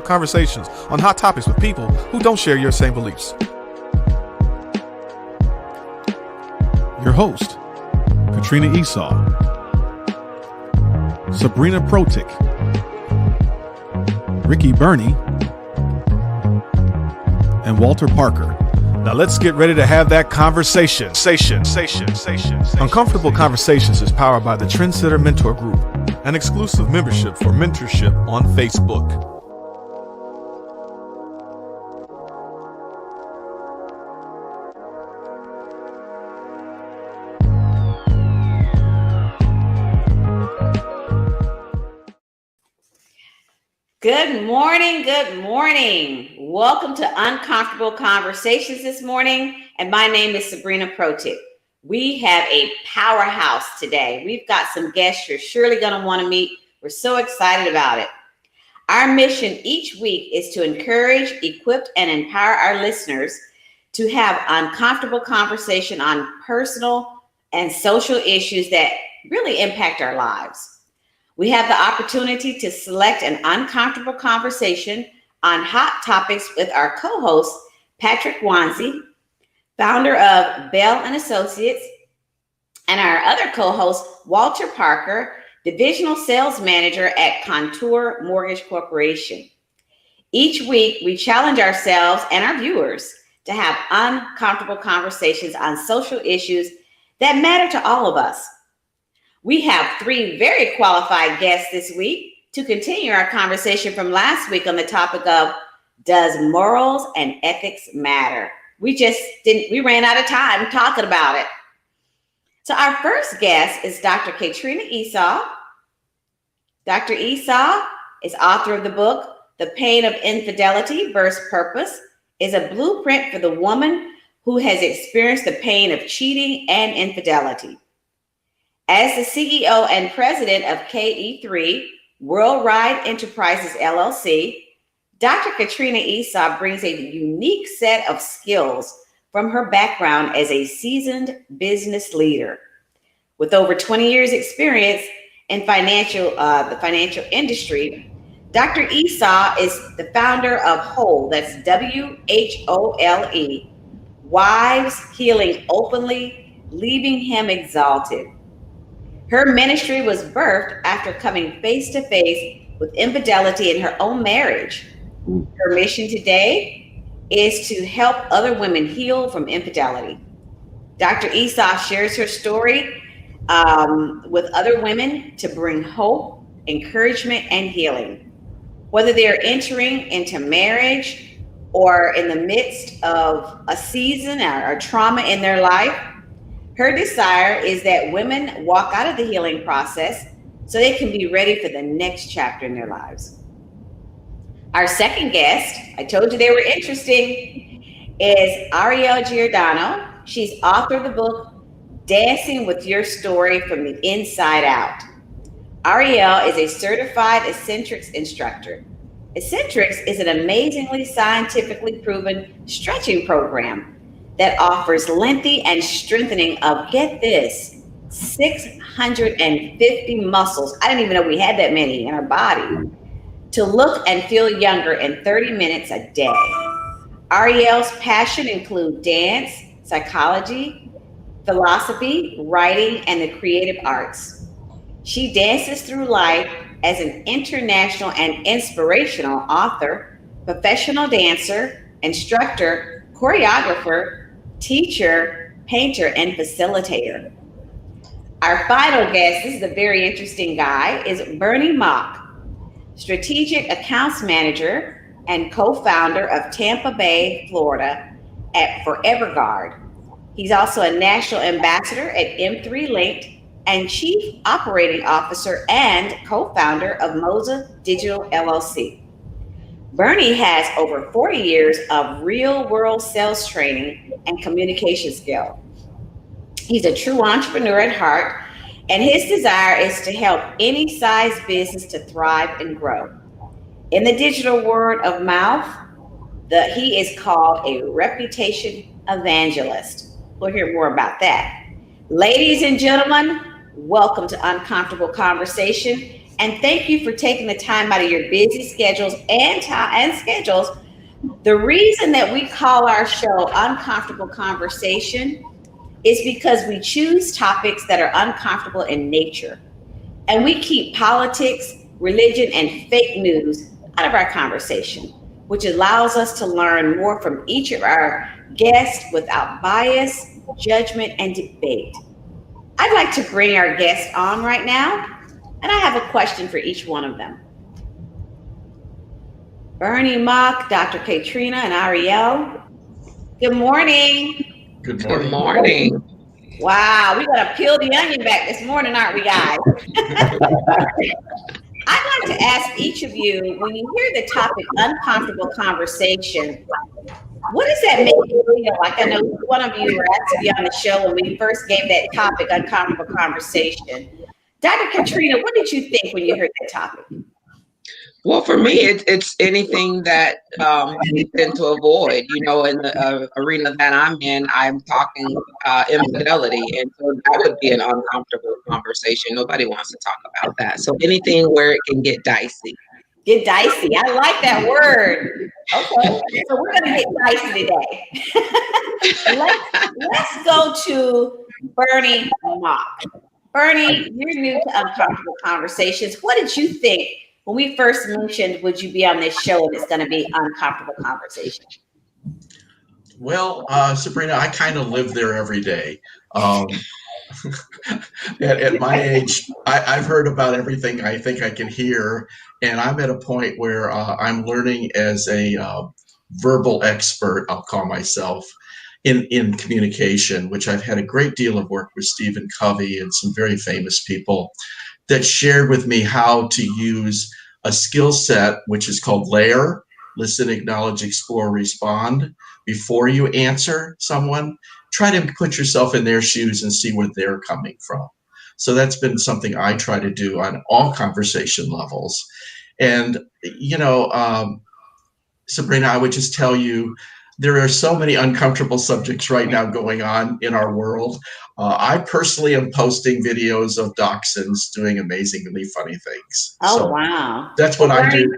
Conversations on hot topics with people who don't share your same beliefs. Your host, Katrina Esau, Sabrina Protic, Ricky Burney, and Walter Parker. Now let's get ready to have that conversation. Uncomfortable Conversations is powered by the Trendsetter Mentor Group, an exclusive membership for mentorship on Facebook. Good morning. Welcome to Uncomfortable Conversations this morning, and my name is Sabrina Protic. We have a powerhouse today. We've got some guests you're surely going to want to meet. We're so excited about it. Our mission each week is to encourage, equip, and empower our listeners to have uncomfortable conversation on personal and social issues that really impact our lives. We have the opportunity to select an uncomfortable conversation on hot topics with our co-host, Patrick Wanzi, founder of Bell & Associates, and our other co-host, Walter Parker, divisional sales manager at Contour Mortgage Corporation. Each week, we challenge ourselves and our viewers to have uncomfortable conversations on social issues that matter to all of us. We have three very qualified guests this week to continue our conversation from last week on the topic of, does morals and ethics matter? We ran out of time talking about it. So our first guest is Dr. Katrina Esau. Dr. Esau is author of the book, The Pain of Infidelity Births Purpose, is a blueprint for the woman who has experienced the pain of cheating and infidelity. As the CEO and president of KE3 Worldwide Enterprises LLC, Dr. Katrina Esau brings a unique set of skills from her background as a seasoned business leader. With over 20 years experience in the financial industry, Dr. Esau is the founder of Whole, that's WHOLE, Wives Healing Openly, Leaving Him Exalted. Her ministry was birthed after coming face to face with infidelity in her own marriage. Her mission today is to help other women heal from infidelity. Dr. Esau shares her story with other women to bring hope, encouragement, and healing. Whether they're entering into marriage or in the midst of a season or trauma in their life, her desire is that women walk out of the healing process so they can be ready for the next chapter in their lives. Our second guest, I told you they were interesting, is Arielle Giordano. She's author of the book, Dancing with Your Story from the Inside Out. Arielle is a certified Eccentrics instructor. Eccentrics is an amazingly scientifically proven stretching program that offers lengthening and strengthening of, get this, 650 muscles. I didn't even know we had that many in our body, to look and feel younger in 30 minutes a day. Arielle's passion include dance, psychology, philosophy, writing, and the creative arts. She dances through life as an international and inspirational author, professional dancer, instructor, choreographer, teacher, painter, and facilitator. Our final guest, this is a very interesting guy, is Bernie Mock, strategic accounts manager and co-founder of Tampa Bay, Florida at Forever Guard. He's also a national ambassador at M3 Linked and chief operating officer and co-founder of Moza Digital LLC. Bernie has over 40 years of real-world sales training and communication skill. He's a true entrepreneur at heart, and his desire is to help any size business to thrive and grow. In the digital word of mouth, he is called a reputation evangelist. We'll hear more about that. Ladies and gentlemen, welcome to Uncomfortable Conversation. And thank you for taking the time out of your busy schedules and schedules. The reason that we call our show Uncomfortable Conversation is because we choose topics that are uncomfortable in nature. And we keep politics, religion, and fake news out of our conversation, which allows us to learn more from each of our guests without bias, judgment, and debate. I'd like to bring our guests on right now, and I have a question for each one of them. Bernie Mock, Dr. Katrina, and Ariel, good morning. Good Good morning. morning. Wow, we're gonna peel the onion back this morning, aren't we, guys? I'd like to ask each of you, when you hear the topic uncomfortable conversation, what does that make you feel like? I know one of you were asked to be on the show when we first gave that topic, uncomfortable conversation. Dr. Katrina, what did you think when you heard that topic? Well, for me, it's anything that we tend to avoid. You know, in the arena that I'm in, I'm talking infidelity, and so that would be an uncomfortable conversation. Nobody wants to talk about that. So anything where it can get dicey. Get dicey. I like that word. Okay, so we're gonna get dicey today. Let's go to Bernie Mock. Bernie, you're new to Uncomfortable Conversations. What did you think when we first mentioned, would you be on this show and it's going to be Uncomfortable Conversation? Well, Sabrina, I kind of live there every day. At my age, I've heard about everything I think I can hear, and I'm at a point where I'm learning as a verbal expert, I'll call myself, in communication, which I've had a great deal of work with Stephen Covey and some very famous people that shared with me how to use a skill set, which is called LAIR, listen, acknowledge, explore, respond. Before you answer someone, try to put yourself in their shoes and see where they're coming from. So that's been something I try to do on all conversation levels. And, you know, Sabrina, I would just tell you, there are so many uncomfortable subjects right now going on in our world. I personally am posting videos of dachshunds doing amazingly funny things. Oh, so wow. That's what I do.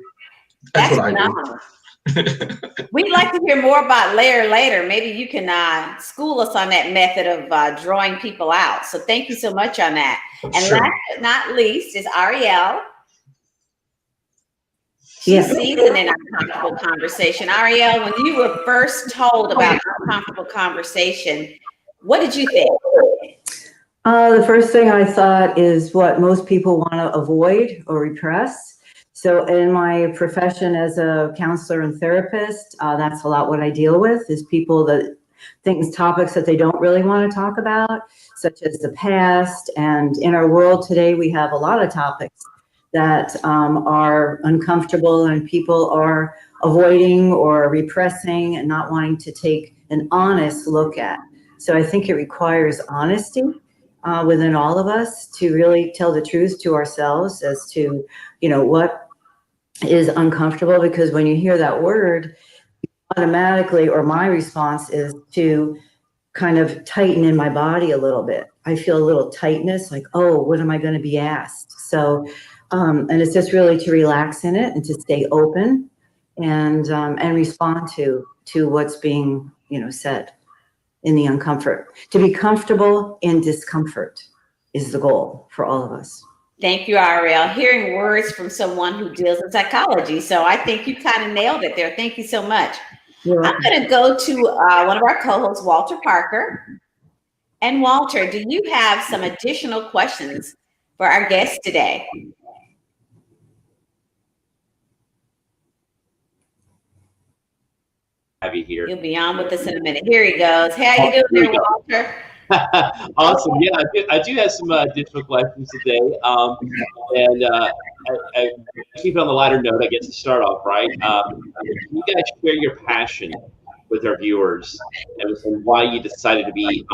That's what I do. We'd like to hear more about LAIR later. Maybe you can school us on that method of drawing people out. So thank you so much on that. And Sure. last but not least is Ariel. She's seasoned in Uncomfortable Conversation. Ariel, when you were first told about Uncomfortable Conversation, what did you think? The first thing I thought is what most people want to avoid or repress. So in my profession as a counselor and therapist, that's a lot what I deal with is people that topics that they don't really want to talk about, such as the past. And in our world today, we have a lot of topics that are uncomfortable and people are avoiding or repressing and not wanting to take an honest look at. So I think it requires honesty within all of us to really tell the truth to ourselves as to, you know, what is uncomfortable, because when you hear that word, automatically, or my response is to kind of tighten in my body a little bit. I feel a little tightness, like, oh, what am I going to be asked? So, and it's just really to relax in it and to stay open and respond to what's being, you know, said in the uncomfort. To be comfortable in discomfort is the goal for all of us. Thank you, Ariel. Hearing words from someone who deals in psychology. So I think you kind of nailed it there. Thank you so much. I'm going to go to one of our co-hosts, Walter Parker. And Walter, do you have some additional questions for our guests today? Have you here? You'll be on with us in a minute. Here he goes. How you doing there, Walter? Awesome. Yeah, I do have some additional questions today. And I keep it on the lighter note, I guess, to start off, right? You guys share your passion with our viewers and why you decided to be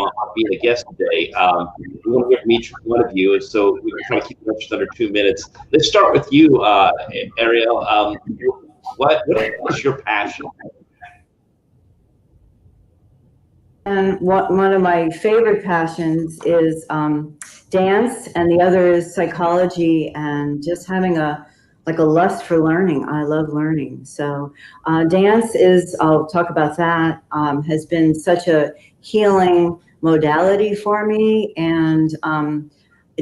a guest today. We want to hear from each one of you, and so we can try to keep it just under 2 minutes. Let's start with you, Ariel. What is your passion? And one of my favorite passions is dance, and the other is psychology and just having a lust for learning. I love learning. So dance is, I'll talk about that, has been such a healing modality for me, and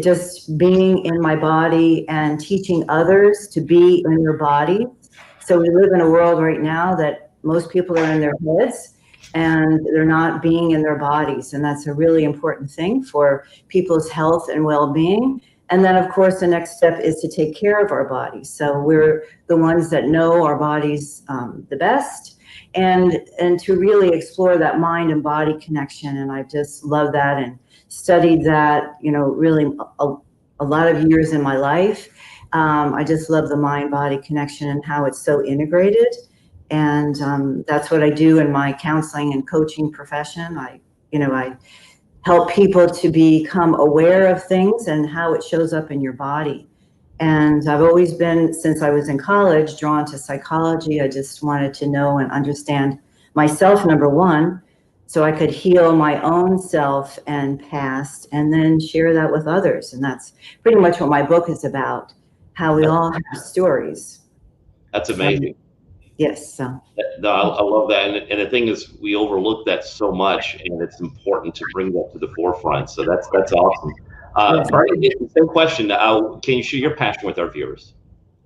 just being in my body and teaching others to be in their bodies. So we live in a world right now that most people are in their heads and they're not being in their bodies. And that's a really important thing for people's health and well-being. And then, of course, the next step is to take care of our bodies. So we're the ones that know our bodies the best, and to really explore that mind and body connection. And I just love that and studied that, really a lot of years in my life. I just love the mind-body connection and how it's so integrated. And that's what I do in my counseling and coaching profession. I help people to become aware of things and how it shows up in your body. And I've always been, since I was in college, drawn to psychology. I just wanted to know and understand myself, number one, so I could heal my own self and past, and then share that with others. And that's pretty much what my book is about, how we all have stories. That's amazing. Yes. So. No, I love that. And the thing is, we overlook that so much, and it's important to bring that to the forefront. So that's awesome. Friday, same question. Can you share your passion with our viewers?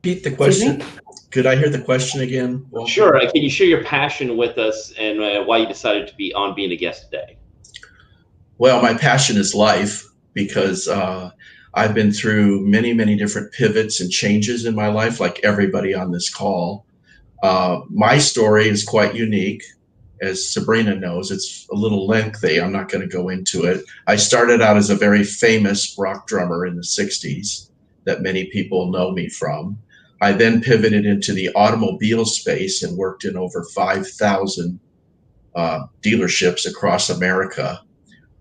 Repeat the question. Could I hear the question again, Walter? Sure. Can you share your passion with us and why you decided to be on being a guest today? Well, my passion is life, because I've been through many, many different pivots and changes in my life, like everybody on this call. My story is quite unique. As Sabrina knows, it's a little lengthy. I'm not going to go into it. I started out as a very famous rock drummer in the 60s that many people know me from. I then pivoted into the automobile space and worked in over 5,000 dealerships across America.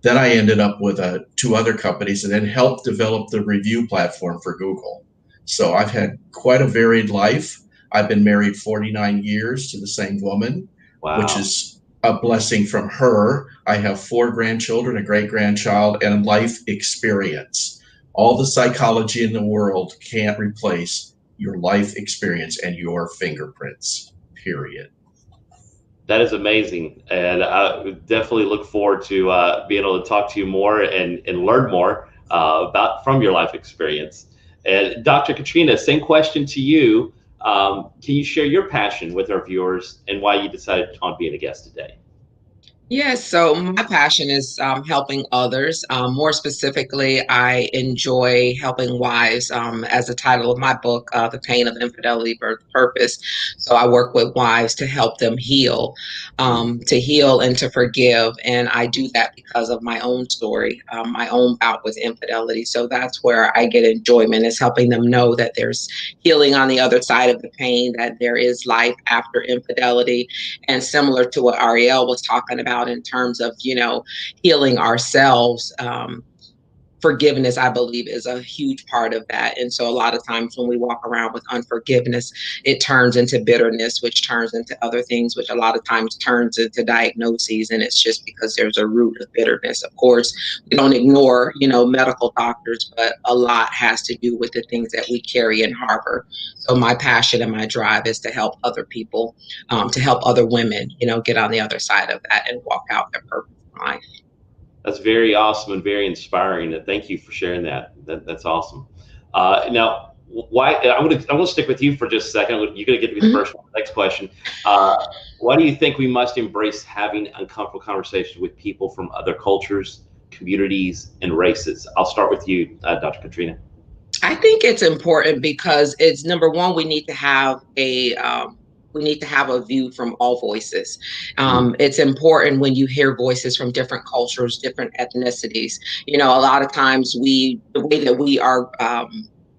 Then I ended up with 2 other companies and then helped develop the review platform for Google. So I've had quite a varied life. I've been married 49 years to the same woman, wow, which is a blessing from her. I have 4 grandchildren, a great-grandchild, and life experience. All the psychology in the world can't replace your life experience and your fingerprints, period. That is amazing. And I definitely look forward to being able to talk to you more and learn more from your life experience. And Dr. Katrina, same question to you. Can you share your passion with our viewers and why you decided on being a guest today? Yes, so my passion is helping others. More specifically, I enjoy helping wives, as the title of my book, The Pain of Infidelity Birth Purpose. So I work with wives to help them heal and to forgive. And I do that because of my own story, my own bout with infidelity. So that's where I get enjoyment, is helping them know that there's healing on the other side of the pain, that there is life after infidelity. And similar to what Ariel was talking about, in terms of, healing ourselves, forgiveness, I believe, is a huge part of that. And so a lot of times when we walk around with unforgiveness, it turns into bitterness, which turns into other things, which a lot of times turns into diagnoses. And it's just because there's a root of bitterness. Of course, we don't ignore, medical doctors, but a lot has to do with the things that we carry and harbor. So my passion and my drive is to help other people, to help other women, get on the other side of that and walk out their purpose in life. That's very awesome and very inspiring. And thank you for sharing that. That's awesome. Now, why I'm gonna stick with you for just a second. You're gonna get to be the first one. Next question. Why do you think we must embrace having uncomfortable conversations with people from other cultures, communities, and races? I'll start with you, Dr. Katrina. I think it's important because it's, number one, we need to have a view from all voices. It's important when you hear voices from different cultures, different ethnicities. A lot of times the way that we are,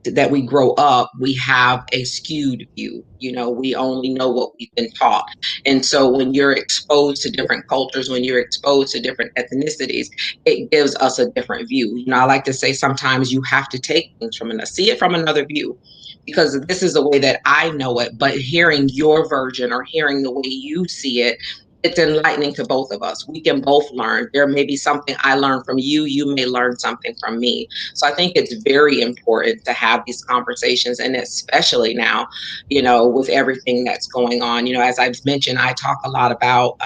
that we grow up, we have a skewed view. We only know what we've been taught. And so when you're exposed to different cultures, when you're exposed to different ethnicities, it gives us a different view. I like to say sometimes you have to take things see it from another view, because this is the way that I know it, but hearing your version or hearing the way you see it it's enlightening to both of us. We can both learn. There may be something I learn from you. You may learn something from me. So I think it's very important to have these conversations, and especially now, with everything that's going on. As I've mentioned, I talk a lot about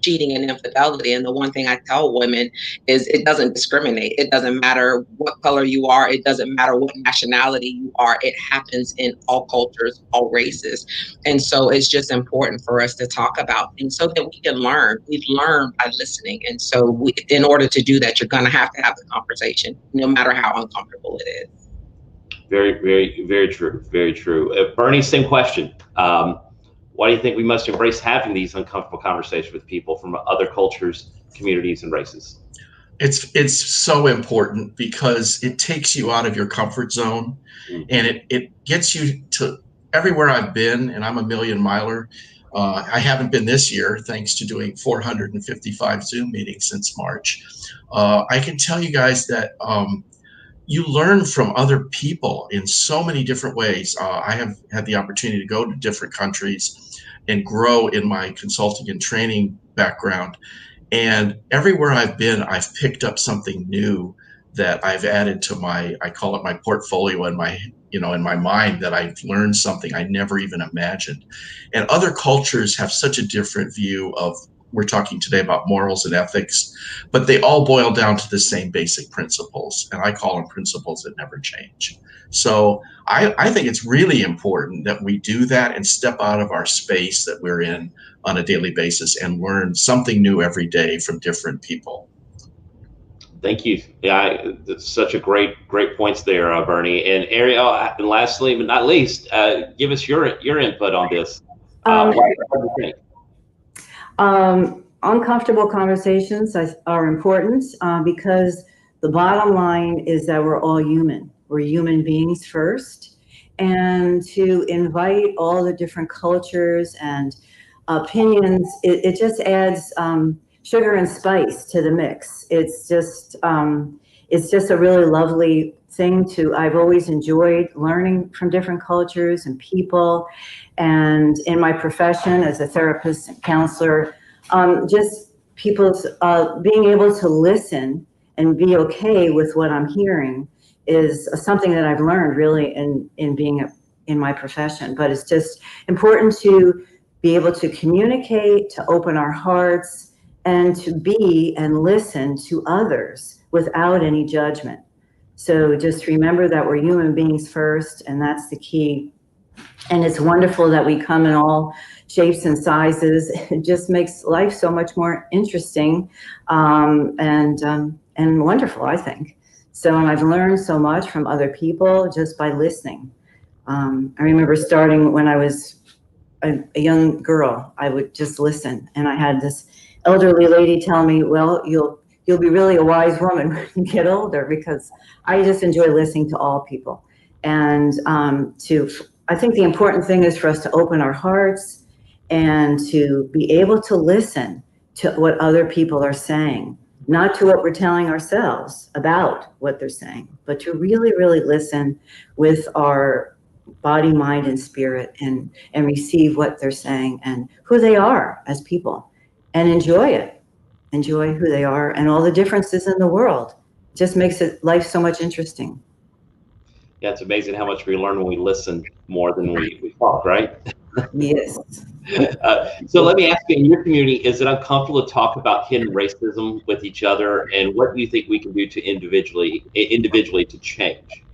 cheating and infidelity. And the one thing I tell women is it doesn't discriminate. It doesn't matter what color you are. It doesn't matter what nationality you are. It happens in all cultures, all races. And so it's just important for us to talk about things so that we can learn. We've learned by listening. And so in order to do that, you're going to have the conversation, no matter how uncomfortable it is. Very, very, very true. Very true. Bernie, same question. Why do you think we must embrace having these uncomfortable conversations with people from other cultures, communities, and races? It's so important because it takes you out of your comfort zone, and it gets you to everywhere I've been, and I'm a million miler. I haven't been this year thanks to doing 455 Zoom meetings since March. I can tell you guys that you learn from other people in so many different ways. I have had the opportunity to go to different countries and grow in my consulting and training background. And everywhere I've been, I've picked up something new that I've added to I call it my portfolio in my mind, that I've learned something I never even imagined. And other cultures have such a different view of, we're talking today about morals and ethics, but they all boil down to the same basic principles. And I call them principles that never change. So I think it's really important that we do that and step out of our space that we're in on a daily basis and learn something new every day from different people. Thank you. Yeah, that's such a great points there, Bernie. And Ariel, and lastly but not least, give us your input on this. What do you think? Uncomfortable conversations are important because the bottom line is that we're all human. We're human beings first, and to invite all the different cultures and opinions, it just adds sugar and spice to the mix. It's just a really lovely thing I've always enjoyed learning from different cultures and people. And in my profession as a therapist and counselor, just people's being able to listen and be okay with what I'm hearing is something that I've learned really in being in my profession. But it's just important to be able to communicate, to open our hearts, and to be and listen to others without any judgment. So just remember that we're human beings first, and that's the key. And it's wonderful that we come in all shapes and sizes. It just makes life so much more interesting and wonderful, I think. So, and I've learned so much from other people just by listening. I remember starting when I was a young girl, I would just listen. And I had this elderly lady tell me, well, you'll be really a wise woman when you get older, because I just enjoy listening to all people. And I think the important thing is for us to open our hearts and to be able to listen to what other people are saying, not to what we're telling ourselves about what they're saying, but to really, really listen with our body, mind, and spirit, and receive what they're saying and who they are as people, and enjoy it. Enjoy who they are and all the differences in the world. It just makes life so much interesting. Yeah, it's amazing how much we learn when we listen more than we talk, right? Yes. So let me ask you, in your community, is it uncomfortable to talk about hidden racism with each other? And what do you think we can do to individually to change?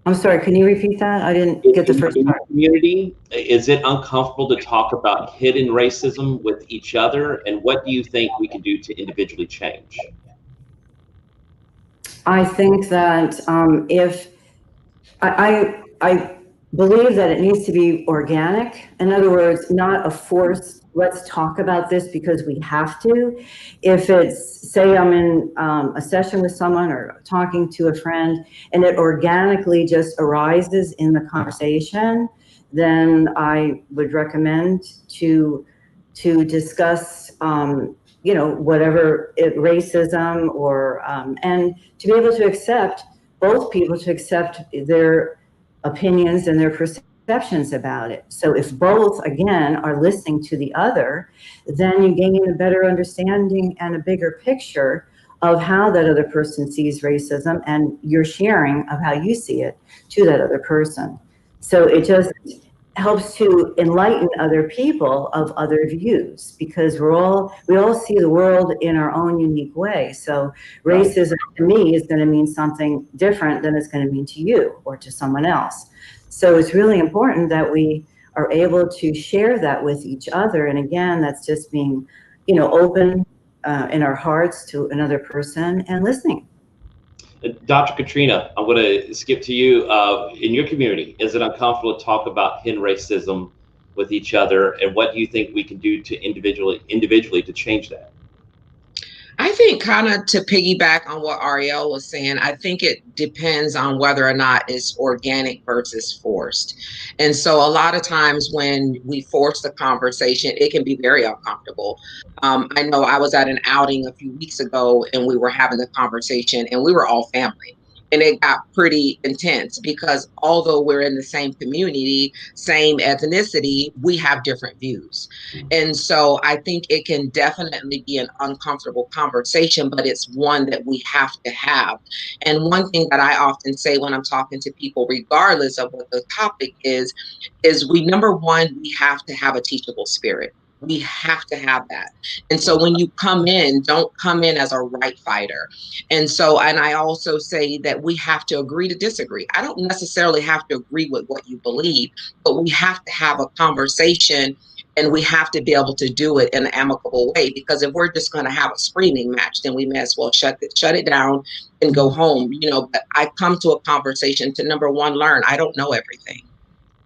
I'm sorry, can you repeat that? I didn't get the first part. Community, is it uncomfortable to talk about hidden racism with each other? And what do you think we can do to individually change? I think that I believe that it needs to be organic. In other words, not a forced, let's talk about this because we have to. If it's, say I'm in a session with someone or talking to a friend and it organically just arises in the conversation, then I would recommend to discuss whatever racism or and to be able to accept both people, to accept their opinions and their perspectives perceptions about it. So if both, again, are listening to the other, then you gain a better understanding and a bigger picture of how that other person sees racism, and you're sharing of how you see it to that other person. So it just helps to enlighten other people of other views, because we all see the world in our own unique way. So racism to me is going to mean something different than it's going to mean to you or to someone else. So it's really important that we are able to share that with each other. And again, that's just being, open in our hearts to another person and listening. Dr. Katrina, I'm going to skip to you. In your community, is it uncomfortable to talk about hidden racism with each other, and what do you think we can do to individually to change that? I think, kind of to piggyback on what Ariel was saying, I think it depends on whether or not it's organic versus forced. And so a lot of times when we force the conversation, it can be very uncomfortable. I know I was at an outing a few weeks ago and we were having the conversation and we were all family. And it got pretty intense because although we're in the same community, same ethnicity, we have different views. And so I think it can definitely be an uncomfortable conversation, but it's one that we have to have. And one thing that I often say when I'm talking to people, regardless of what the topic is number one, we have to have a teachable spirit. We have to have that. And so when you come in, don't come in as a right fighter. And I also say that we have to agree to disagree. I don't necessarily have to agree with what you believe, but we have to have a conversation, and we have to be able to do it in an amicable way, because if we're just going to have a screaming match, then we may as well shut it down and go home. But I come to a conversation to, number one, learn. I don't know everything.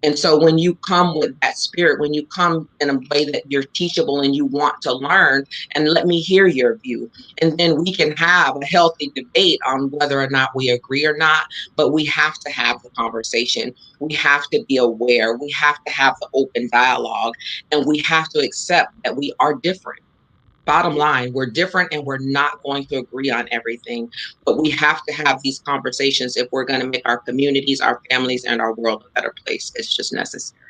And so when you come with that spirit, when you come in a way that you're teachable and you want to learn, and let me hear your view, and then we can have a healthy debate on whether or not we agree or not, but we have to have the conversation. We have to be aware. We have to have the open dialogue, and we have to accept that we are different. Bottom line, we're different and we're not going to agree on everything, but we have to have these conversations if we're going to make our communities, our families, and our world a better place. It's just necessary.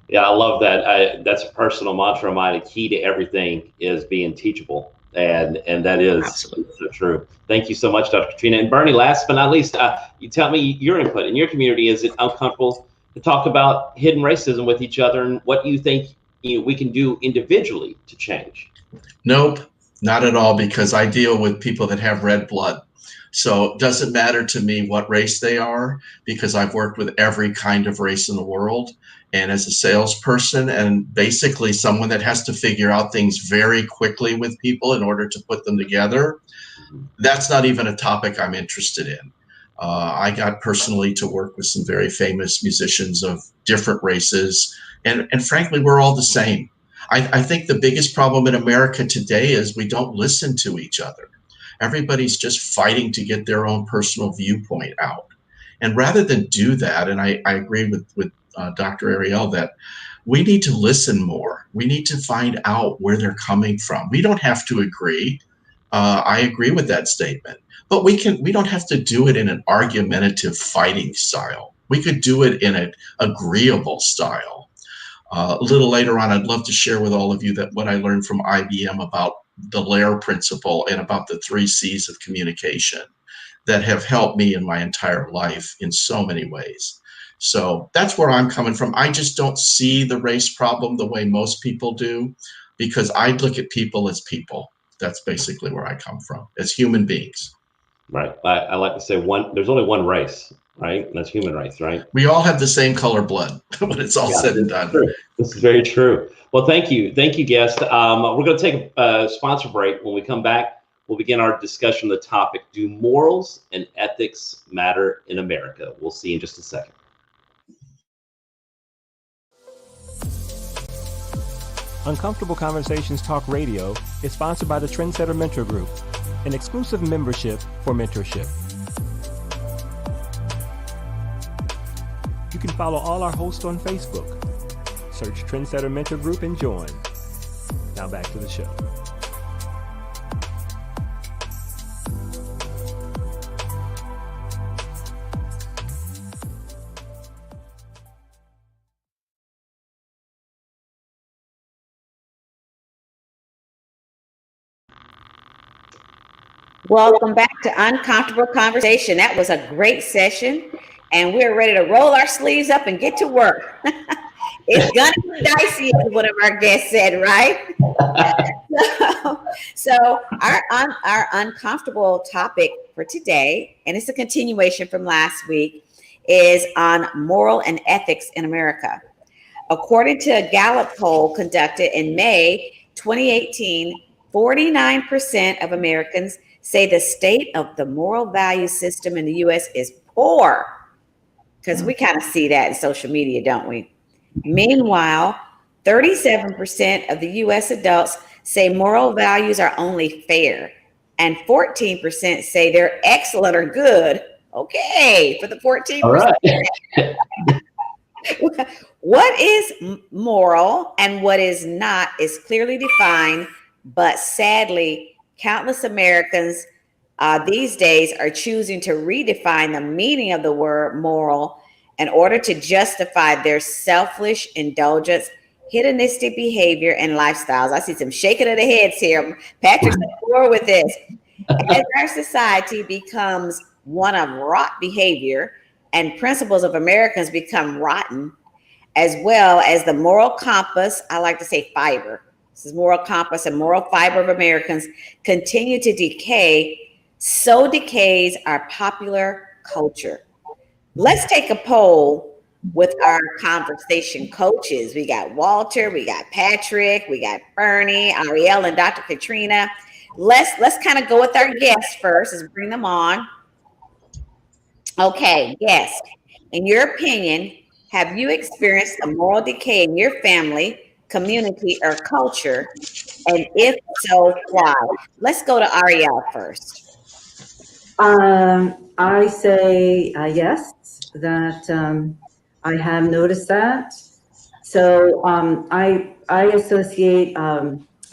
Yeah, I love that. That's a personal mantra of mine. The key to everything is being teachable, and that is Absolutely so true. Thank you so much, Dr. Katrina. And Bernie, last but not least, you tell me your input in your community. Is it uncomfortable to talk about hidden racism with each other, and what do you think we can do individually to change? Nope, not at all, because I deal with people that have red blood. So it doesn't matter to me what race they are, because I've worked with every kind of race in the world. And as a salesperson and basically someone that has to figure out things very quickly with people in order to put them together, that's not even a topic I'm interested in. I got personally to work with some very famous musicians of different races. And frankly, we're all the same. I think the biggest problem in America today is we don't listen to each other. Everybody's just fighting to get their own personal viewpoint out. And rather than do that, and I agree with Dr. Ariel that we need to listen more. We need to find out where they're coming from. We don't have to agree. I agree with that statement. But we don't have to do it in an argumentative fighting style. We could do it in an agreeable style. A little later on, I'd love to share with all of you that what I learned from IBM about the LAIR principle and about the 3 C's of communication that have helped me in my entire life in so many ways. So that's where I'm coming from. I just don't see the race problem the way most people do, because I look at people as people. That's basically where I come from, as human beings. Right. I like to say there's only one race, right? And that's human race, right? We all have the same color blood when it's all said and done. True. This is very true. Well, thank you, guest. We're going to take a sponsor break. When we come back, we'll begin our discussion of the topic: do morals and ethics matter in America? We'll see in just a second. Uncomfortable Conversations Talk Radio is sponsored by the Trendsetter Mentor Group, an exclusive membership for mentorship. You can follow all our hosts on Facebook. Search Trendsetter Mentor Group and join. Now back to the show. Welcome back to Uncomfortable Conversation. That was a great session, and we're ready to roll our sleeves up and get to work. It's gonna be dicey, as one of our guests said, right? So our uncomfortable topic for today, and it's a continuation from last week, is on moral and ethics in America. According to a Gallup poll conducted in May 2018, 49% of Americans say the state of the moral value system in the U.S. is poor, because we kind of see that in social media, don't we? Meanwhile, 37% of the U.S. adults say moral values are only fair, and 14% say they're excellent or good. Okay, for the 14%. All right. What is moral and what is not is clearly defined, but sadly, countless Americans these days are choosing to redefine the meaning of the word moral in order to justify their selfish indulgence, hedonistic behavior, and lifestyles. I see some shaking of the heads here. Patrick's on board with this. As our society becomes one of rot behavior and principles of Americans become rotten, as well as the moral compass, I like to say fiber. This is moral compass and moral fiber of Americans continue to decay. So decays our popular culture. Let's take a poll with our conversation coaches. We got Walter, we got Patrick, we got Bernie, Ariel, and Dr. Katrina. Let's kind of go with our guests first. Let's bring them on. Okay, yes. In your opinion, have you experienced a moral decay in your family, community, or culture? And if so, why? Let's go to Ariel first. I say yes, that I have noticed that. So I associate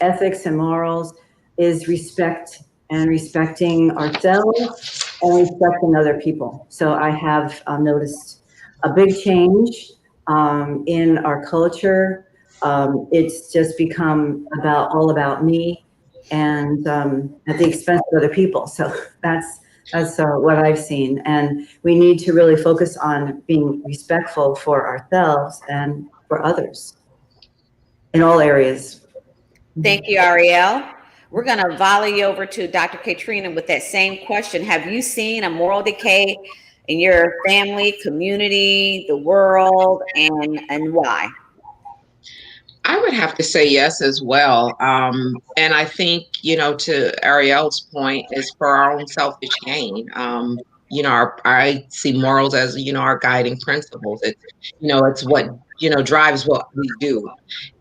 ethics and morals is respect and respecting ourselves and respecting other people. So I have noticed a big change in our culture. It's just become all about me and at the expense of other people. So that's what I've seen. And we need to really focus on being respectful for ourselves and for others in all areas. Thank you, Ariel. We're going to volley over to Dr. Katrina with that same question. Have you seen a moral decay in your family, community, the world, and why? I would have to say yes as well. And I think, to Ariel's point, is for our own selfish gain. I see morals as, our guiding principles. It's what, drives what we do.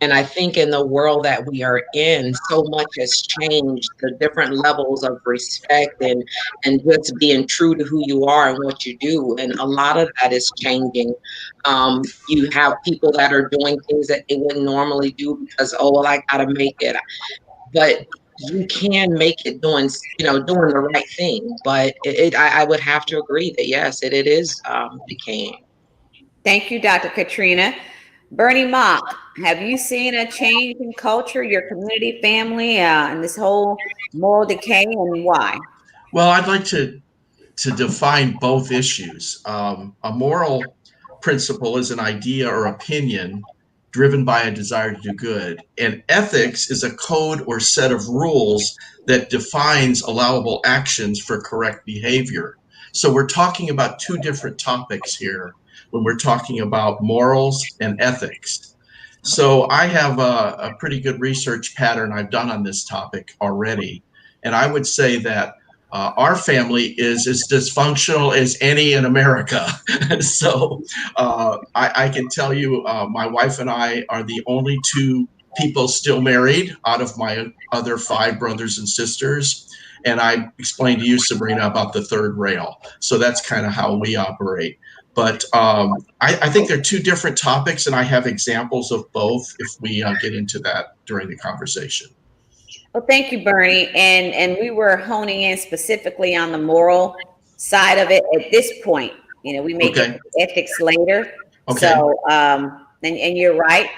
And I think in the world that we are in, so much has changed, the different levels of respect and just being true to who you are and what you do. And a lot of that is changing. You have people that are doing things that they wouldn't normally do because, I gotta make it. But you can make it doing the right thing. But I would have to agree that yes, it is decaying. Thank you, Dr. Katrina. Bernie Mock, have you seen a change in culture, your community, family, and this whole moral decay, and why? Well, I'd like to define both issues. A moral principle is an idea or opinion driven by a desire to do good. And ethics is a code or set of rules that defines allowable actions for correct behavior. So we're talking about two different topics here when we're talking about morals and ethics. So I have a pretty good research pattern I've done on this topic already. And I would say that our family is as dysfunctional as any in America. So I can tell you my wife and I are the only two people still married out of my other 5 brothers and sisters. And I explained to you, Sabrina, about the third rail. So that's kind of how we operate. But I think they're two different topics, and I have examples of both if we get into that during the conversation. Well, thank you, Bernie. And we were honing in specifically on the moral side of it at this point. We may get ethics later. Okay. So, and you're right.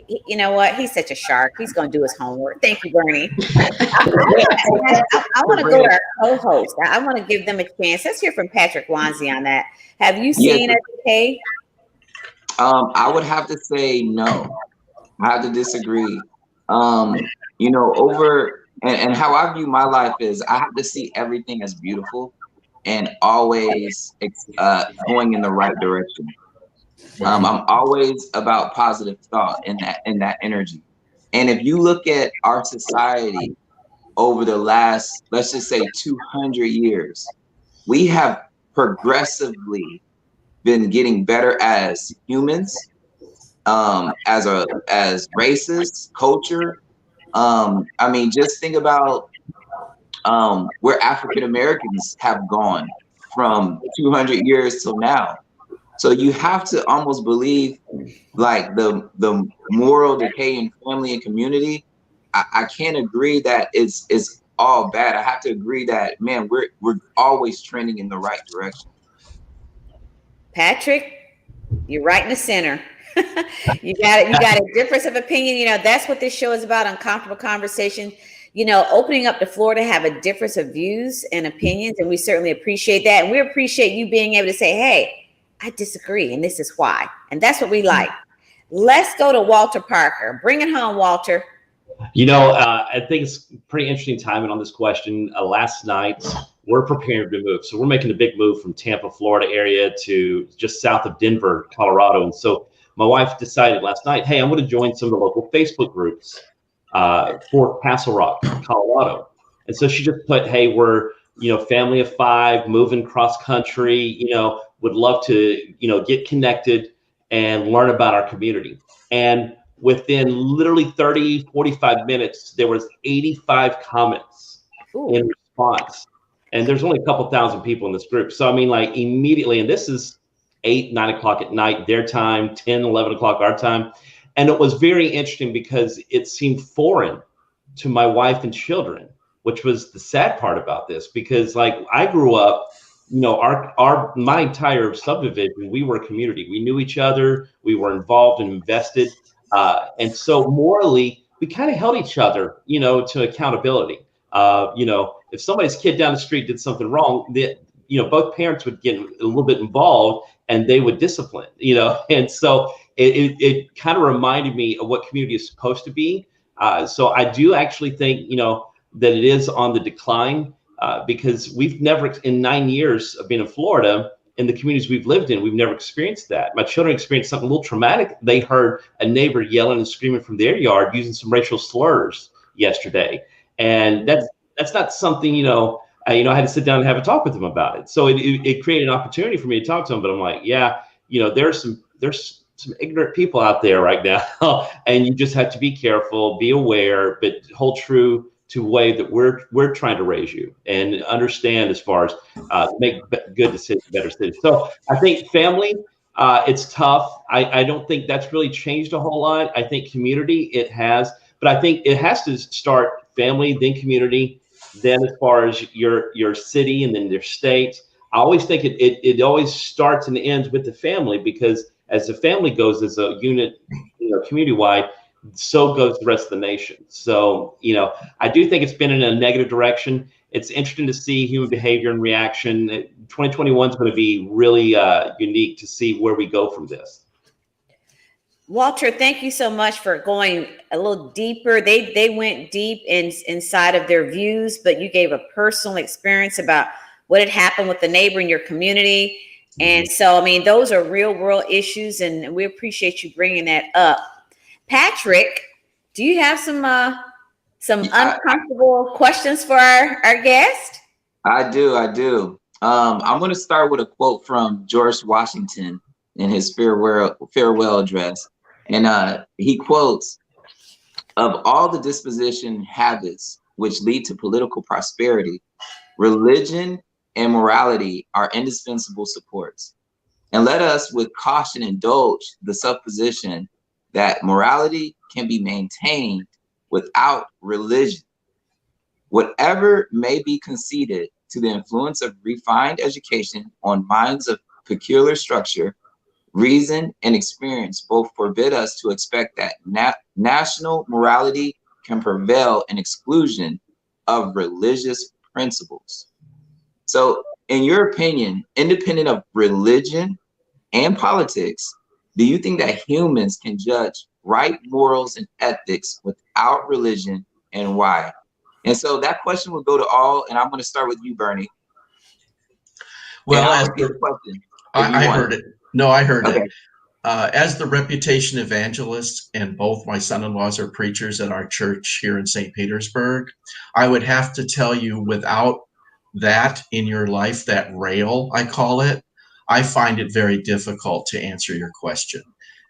You know what? He's such a shark. He's going to do his homework. Thank you, Bernie. I want to go to our co-host. I want to give them a chance. Let's hear from Patrick Wanzi on that. Have you seen Educate? I would have to say no. I have to disagree. You know, and how I view my life is I have to see everything as beautiful and always going in the right direction. I'm always about positive thought and that energy. And if you look at our society over the last, let's just say 200 years, we have progressively been getting better as humans, as races, culture. I mean, just think about where African Americans have gone from 200 years till now. So you have to almost believe like the moral decay in family and community. I can't agree that it's all bad. I have to agree that, man, we're always trending in the right direction. Patrick, you're right in the center. You got a difference of opinion. You know, that's what this show is about, uncomfortable conversation. You know, opening up the floor to have a difference of views and opinions. And we certainly appreciate that. And we appreciate you being able to say, hey, I disagree, and this is why. And that's what we like. Let's go to Walter Parker. Bring it home, Walter. You know, I think it's pretty interesting timing on this question. Last night, we're preparing to move. So we're making a big move from Tampa, Florida area to just south of Denver, Colorado. And so my wife decided last night, hey, I'm going to join some of the local Facebook groups for Castle Rock, Colorado. And so she just put, hey, we're, you know, family of 5, moving cross country, you know, would love to, you know, get connected and learn about our community. And within literally 30, 45 minutes, there was 85 comments in response. And there's only a couple thousand people in this group. So, I mean, like immediately, and this is 8, 9 o'clock at night, their time, 10, 11 o'clock our time. And it was very interesting because it seemed foreign to my wife and children, which was the sad part about this, because like I grew up, you know, my entire subdivision, we were a community. We knew each other. We were involved and invested. And so morally, we kind of held each other, you know, to accountability. You know, if somebody's kid down the street did something wrong, you know, both parents would get a little bit involved and they would discipline, you know. And so it kind of reminded me of what community is supposed to be. So I do actually think, you know, that it is on the decline. Because we've never, in 9 years of being in Florida, in the communities we've lived in, we've never experienced that. My children experienced something a little traumatic. They heard a neighbor yelling and screaming from their yard using some racial slurs yesterday. And that's not something, you know, I had to sit down and have a talk with them about it. So it created an opportunity for me to talk to them. But I'm like, yeah, you know, there's some ignorant people out there right now. And you just have to be careful, be aware, but hold true to a way that we're trying to raise you and understand as far as make good decisions, better decisions. So I think family, it's tough. I don't think that's really changed a whole lot. I think community, it has, but I think it has to start family, then community, then as far as your city and then your state. I always think it always starts and ends with the family, because as the family goes as a unit, you know, community-wide, so goes the rest of the nation. So, you know, I do think it's been in a negative direction. It's interesting to see human behavior and reaction. 2021 is going to be really unique to see where we go from this. Walter, thank you so much for going a little deeper. They went deep inside of their views, but you gave a personal experience about what had happened with the neighbor in your community. And so, I mean, those are real world issues, and we appreciate you bringing that up. Patrick, do you have some uncomfortable questions for our guest? I do. I'm going to start with a quote from George Washington in his farewell address. And he quotes, "Of all the disposition habits which lead to political prosperity, religion and morality are indispensable supports. And let us with caution indulge the supposition that morality can be maintained without religion. Whatever may be conceded to the influence of refined education on minds of peculiar structure, reason, and experience both forbid us to expect that national morality can prevail in exclusion of religious principles. So, in your opinion, independent of religion and politics, do you think that humans can judge right morals and ethics without religion, and why? And so that question will go to all, and I'm going to start with you, Bernie. Well, I heard it. No, I heard Okay. it. As the reputation evangelist, and both my son-in-laws are preachers at our church here in St. Petersburg, I would have to tell you, without that in your life, that rail, I call it, I find it very difficult to answer your question.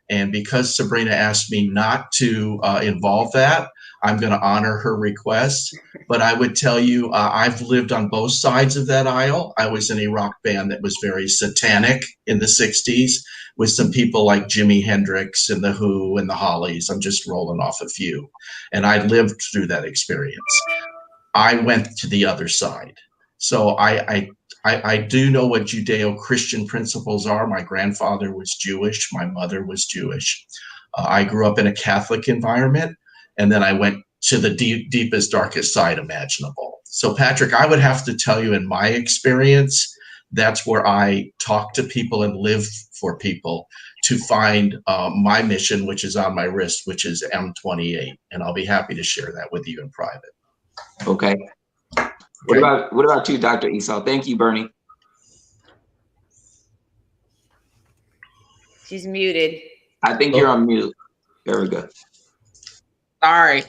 And because Sabrina asked me not to involve that, I'm going to honor her request. But I would tell you, I've lived on both sides of that aisle. I was in a rock band that was very satanic in the 60s with some people like Jimi Hendrix and The Who and the Hollies. I'm just rolling off a few. And I lived through that experience. I went to the other side. So I do know what Judeo-Christian principles are. My grandfather was Jewish. My mother was Jewish. I grew up in a Catholic environment, and then I went to the deepest, darkest side imaginable. So, Patrick, I would have to tell you, in my experience, that's where I talk to people and live for people to find my mission, which is on my wrist, which is M28. And I'll be happy to share that with you in private. Okay. What about you, Dr. Esau? Thank you, Bernie. She's muted. I think you're on mute. There we go. Sorry.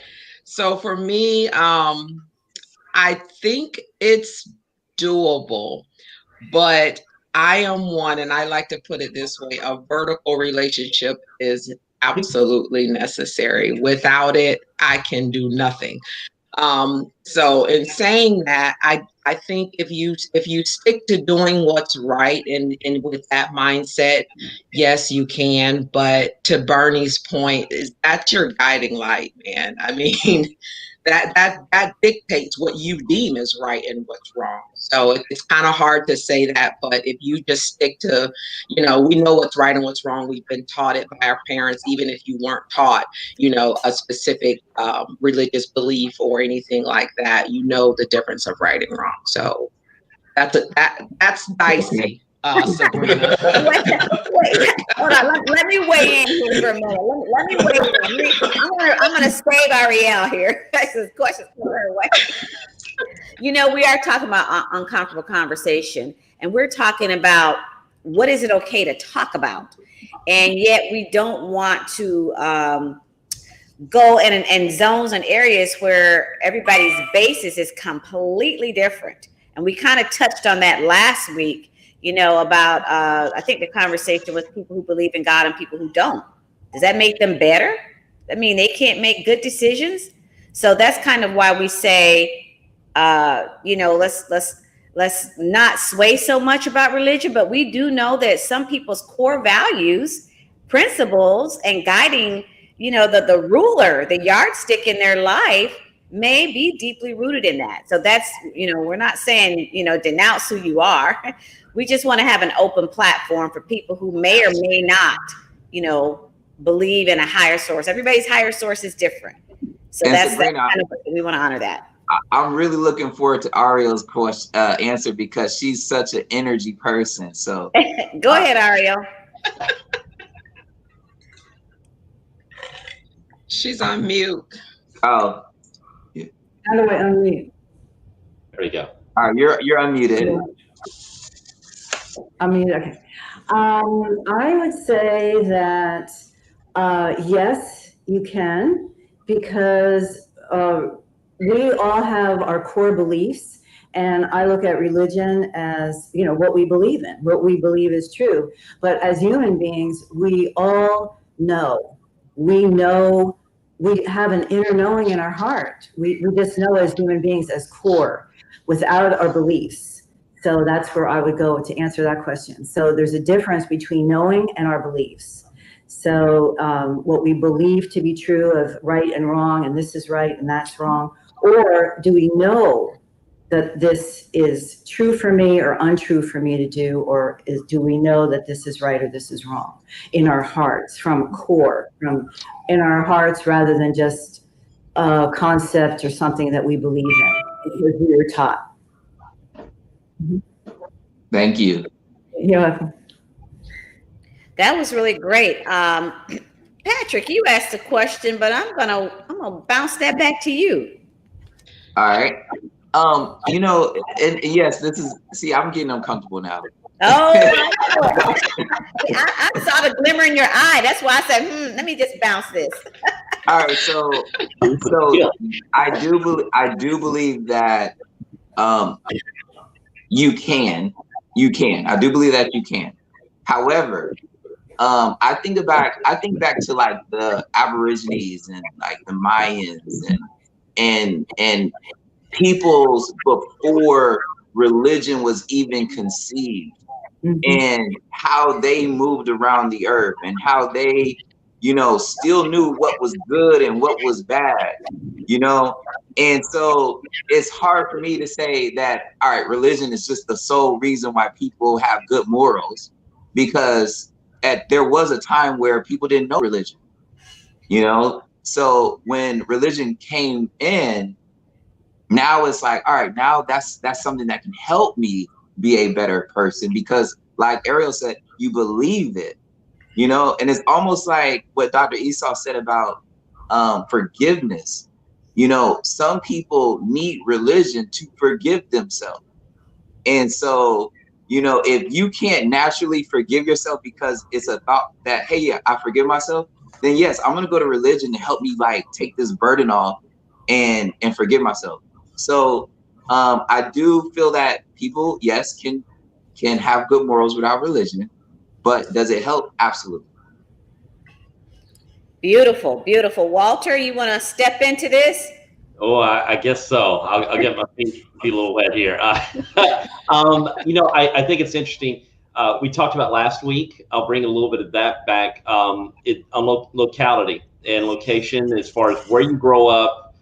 So for me, I think it's doable, but I am one, and I like to put it this way, a vertical relationship is absolutely necessary. Without it, I can do nothing. So in saying that, I think if you stick to doing what's right and with that mindset, yes, you can. But to Bernie's point, that's your guiding light, man. I mean, that dictates what you deem is right and what's wrong. So it's kind of hard to say that, but if you just stick to, we know what's right and what's wrong. We've been taught it by our parents, even if you weren't taught, a specific religious belief or anything like that. You know the difference of right and wrong. So that's dicey. Sabrina. Wait, hold on. Let me weigh in here for a minute. Let me weigh in. I'm gonna save Ariel here. This question's for her way. We are talking about uncomfortable conversation, and we're talking about what is it okay to talk about, and yet we don't want to go in zones and areas where everybody's basis is completely different. And we kind of touched on that last week. About, I think the conversation with people who believe in God and people who don't. Does that make them better? I mean, they can't make good decisions. So that's kind of why we say, let's not sway so much about religion, but we do know that some people's core values, principles, and guiding, the ruler, the yardstick in their life may be deeply rooted in that. So that's, we're not saying, denounce who you are. We just want to have an open platform for people who may or may not, believe in a higher source. Everybody's higher source is different. So that's kind of, we want to honor that. I'm really looking forward to Ariel's answer because she's such an energy person. So go ahead, Ariel. She's on mute. Oh. How do I unmute? There you go. All right, you're unmuted. Okay. I would say that yes, you can, because we all have our core beliefs, and I look at religion as what we believe in, what we believe is true. But as human beings, we all know. We know. We have an inner knowing in our heart. We just know as human beings as core, without our beliefs. So that's where I would go to answer that question. So there's a difference between knowing and our beliefs. So what we believe to be true of right and wrong, and this is right and that's wrong, or do we know that this is true for me or untrue for me to do, or do we know that this is right or this is wrong in our hearts, from core, from in our hearts, rather than just a concept or something that we believe in because we were taught. Thank you. You're welcome. That was really great. Patrick, you asked a question, but I'm gonna bounce that back to you. All right. You know, and yes, this is, see, I'm getting uncomfortable now. Oh, I saw the glimmer in your eye. That's why I said, let me just bounce this. All right, so I do believe that you can. I do believe that you can. However, I think back to like the Aborigines and like the Mayans and peoples before religion was even conceived, and how they moved around the earth and how they, you know, still knew what was good and what was bad, you know? And so it's hard for me to say that, all right, religion is just the sole reason why people have good morals, because there was a time where people didn't know religion, you know? So when religion came in, now it's like, all right, now that's something that can help me be a better person, because like Ariel said, you believe it, you know? And it's almost like what Dr. Esau said about forgiveness. You know, some people need religion to forgive themselves. And so, you know, if you can't naturally forgive yourself because it's a thought that, hey, yeah, I forgive myself, then yes, I'm gonna go to religion to help me like take this burden off and forgive myself. So I do feel that people, yes, can have good morals without religion, but does it help? Absolutely. Beautiful, beautiful. Walter, you want to step into this? Oh, I guess so. I'll get my feet a little wet here. You know, I think it's interesting. We talked about last week. I'll bring a little bit of that back. On locality and location, as far as where you grow up,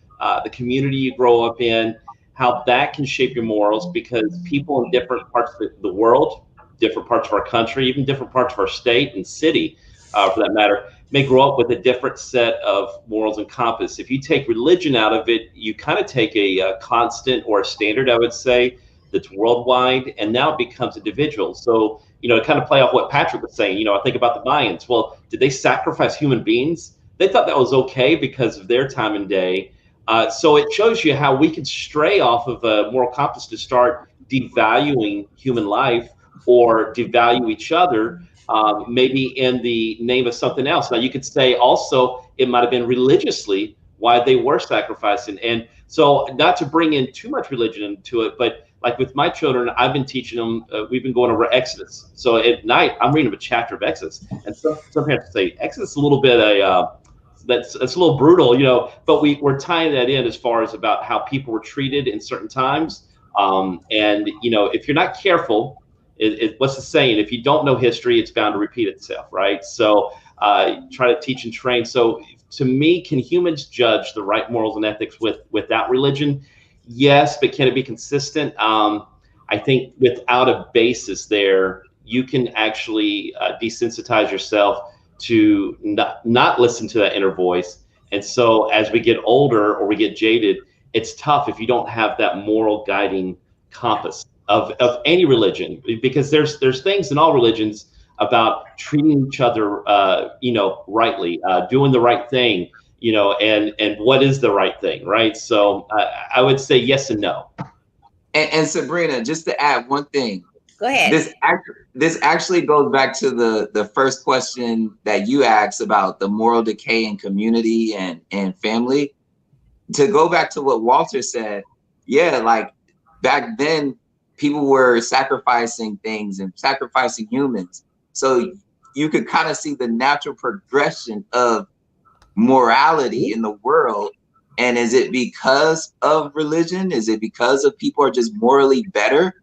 the community you grow up in, how that can shape your morals, because people in different parts of the world, different parts of our country, even different parts of our state and city, for that matter, may grow up with a different set of morals and compass. If you take religion out of it, you kind of take a constant or a standard, I would say, that's worldwide, and now it becomes individual. So, you know, to kind of play off what Patrick was saying, you know, I think about the Mayans. Well, did they sacrifice human beings? They thought that was okay because of their time and day. So it shows you how we can stray off of a moral compass to start devaluing human life or devalue each other, maybe in the name of something else. Now, you could say also it might have been religiously why they were sacrificing. And so not to bring in too much religion into it, but like with my children, I've been teaching them, we've been going over Exodus. So at night, I'm reading a chapter of Exodus. And some parents say, Exodus is a little bit that's a little brutal, you know, but we're tying that in as far as about how people were treated in certain times. And, you know, if you're not careful, what's the saying? If you don't know history, it's bound to repeat itself, right? So try to teach and train. So to me, can humans judge the right morals and ethics without religion? Yes, but can it be consistent? I think without a basis there, you can actually desensitize yourself to not listen to that inner voice. And so as we get older or we get jaded, it's tough if you don't have that moral guiding compass of any religion, because there's things in all religions about treating each other, you know, rightly, doing the right thing, you know, and what is the right thing, right? So I would say yes and no. And Sabrina, just to add one thing. Go ahead. This actually goes back to the first question that you asked about the moral decay in community and family. To go back to what Walter said, yeah, like back then, people were sacrificing things and sacrificing humans. So you could kind of see the natural progression of morality in the world. And is it because of religion? Is it because of people are just morally better?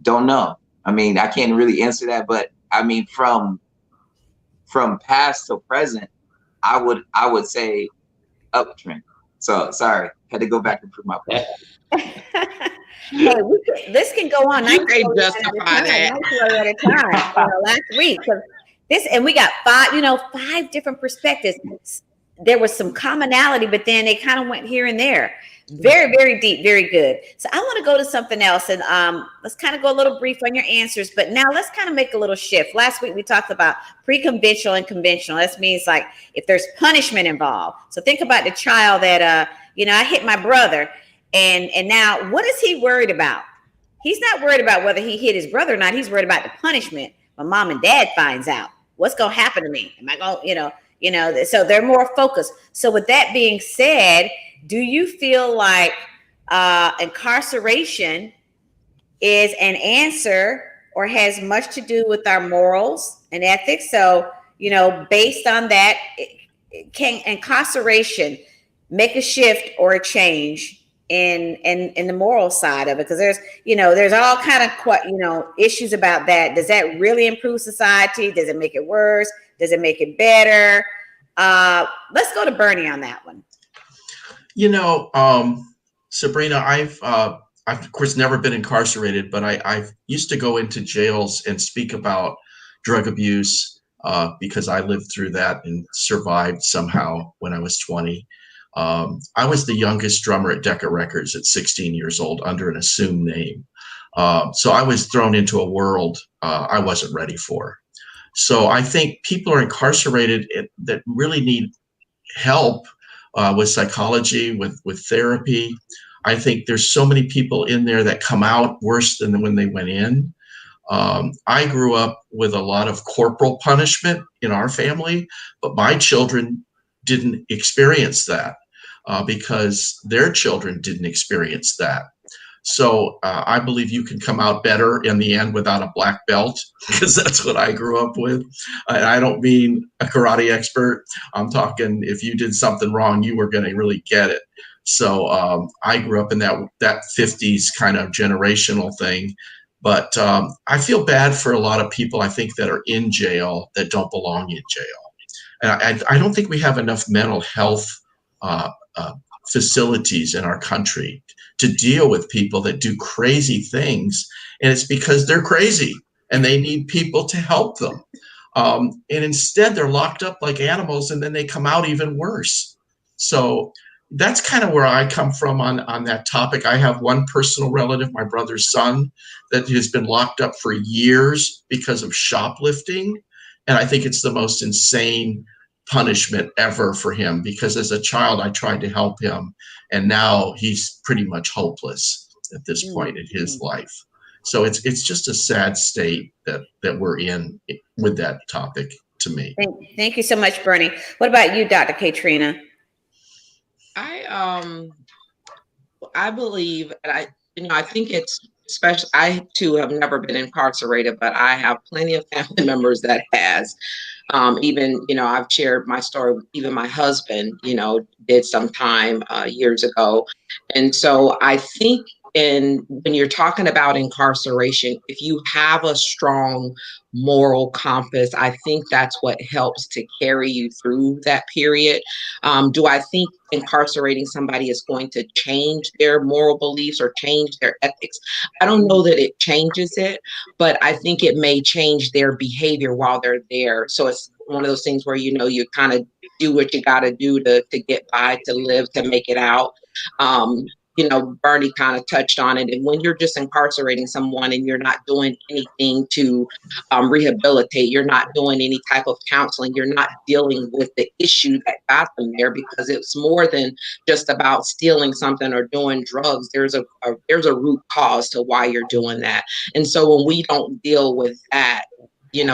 Don't know. I mean, I can't really answer that, but I mean, from past to present, I would say uptrend. So sorry, had to go back and prove my point. Hey, this can go on. You can't justify that. At a time. Last week, and we got five different perspectives. There was some commonality, but then they kind of went here and there. Very, very deep, very good. So I want to go to something else, and let's kind of go a little brief on your answers. But now let's kind of make a little shift. Last week we talked about pre-conventional and conventional. That means like if there's punishment involved. So think about the child that I hit my brother, and now what is he worried about? He's not worried about whether he hit his brother or not. He's worried about the punishment. When mom and dad finds out, what's going to happen to me? Am I going, so they're more focused. So with that being said, do you feel like incarceration is an answer or has much to do with our morals and ethics? So, based on that, can incarceration make a shift or a change in the moral side of it? Because there's all kind of issues about that. Does that really improve society? Does it make it worse? Does it make it better? Let's go to Bernie on that one. Sabrina, I've of course never been incarcerated, but I used to go into jails and speak about drug abuse because I lived through that and survived somehow when I was 20. I was the youngest drummer at Decca Records at 16 years old under an assumed name. So I was thrown into a world I wasn't ready for. So I think people are incarcerated that really need help with psychology, with therapy. I think there's so many people in there that come out worse than when they went in. I grew up with a lot of corporal punishment in our family, but my children didn't experience that because their children didn't experience that. So I believe you can come out better in the end without a black belt, because that's what I grew up with. And I don't mean a karate expert. I'm talking if you did something wrong, you were going to really get it. So I grew up in that 50s kind of generational thing. But I feel bad for a lot of people, I think, that are in jail that don't belong in jail. And I don't think we have enough mental health facilities in our country to deal with people that do crazy things. And it's because they're crazy and they need people to help them. And instead they're locked up like animals and then they come out even worse. So that's kind of where I come from on that topic. I have one personal relative, my brother's son, that has been locked up for years because of shoplifting. And I think it's the most insane punishment ever for him, because as a child I tried to help him and now he's pretty much hopeless at this point in his life. So it's just a sad state that we're in with that topic to me. Thank you so much, Bernie. What about you, Dr. Katrina? I believe, and I think it's special. I too have never been incarcerated, but I have plenty of family members that has. Even, I've shared my story. Even my husband, did some time years ago. And so I think when you're talking about incarceration, if you have a strong moral compass, I think that's what helps to carry you through that period. Do I think incarcerating somebody is going to change their moral beliefs or change their ethics? I don't know that it changes it, but I think it may change their behavior while they're there. So it's one of those things where, you kind of do what you got to do to get by, to live, to make it out. Bernie kind of touched on it. And when you're just incarcerating someone and you're not doing anything to rehabilitate, you're not doing any type of counseling, you're not dealing with the issue that got them there, because it's more than just about stealing something or doing drugs. There's a root cause to why you're doing that. And so when we don't deal with that,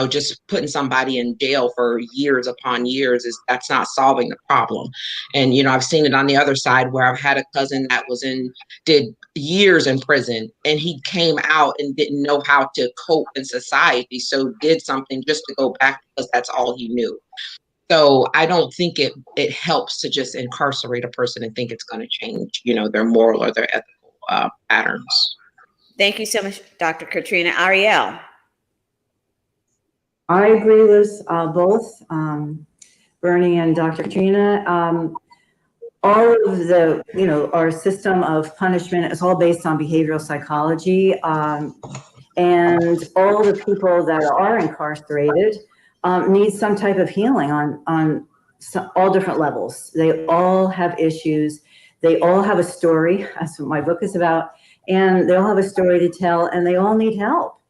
just putting somebody in jail for years upon years, that's not solving the problem. And, I've seen it on the other side where I've had a cousin that did years in prison, and he came out and didn't know how to cope in society. So did something just to go back because that's all he knew. So I don't think it helps to just incarcerate a person and think it's going to change, their moral or their ethical patterns. Thank you so much, Dr. Katrina. Ariel. I agree with both Bernie and Dr. Katrina. all of the, our system of punishment is all based on behavioral psychology. And all the people that are incarcerated need some type of healing on all different levels. They all have issues. They all have a story. That's what my book is about. And they all have a story to tell, and they all need help.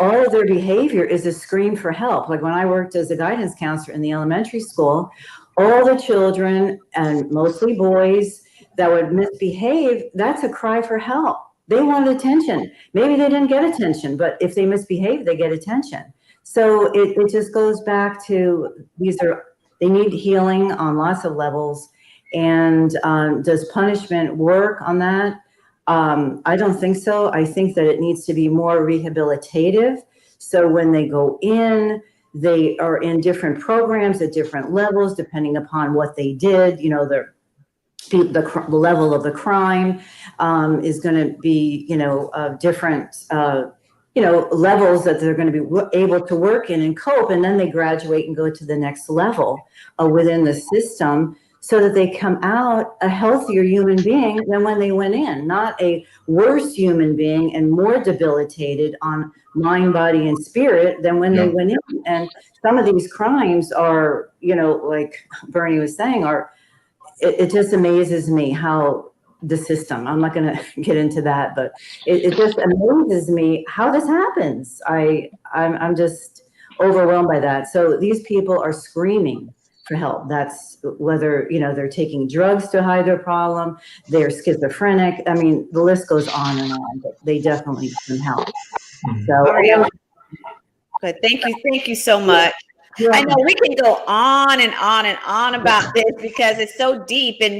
All of their behavior is a scream for help. Like when I worked as a guidance counselor in the elementary school, all the children, and mostly boys, that would misbehave, that's a cry for help. They wanted attention. Maybe they didn't get attention, but if they misbehave, they get attention. So it just goes back to they need healing on lots of levels. And does punishment work on that? I don't think so. I think that it needs to be more rehabilitative. So when they go in, they are in different programs at different levels, depending upon what they did. The level of the crime is going to be, different, levels that they're going to be able to work in and cope. And then they graduate and go to the next level within the system, so that they come out a healthier human being than when they went in, not a worse human being and more debilitated on mind, body, and spirit than when they went in. And some of these crimes are, like Bernie was saying, it just amazes me how the system, I'm not going to get into that, but it just amazes me how this happens. I'm just overwhelmed by that. So these people are screaming for help. That's whether, they're taking drugs to hide their problem, they're schizophrenic. I mean, the list goes on and on, but they definitely need help. So, good. Thank you so much. Yeah. I know we can go on and on and on about this because it's so deep, and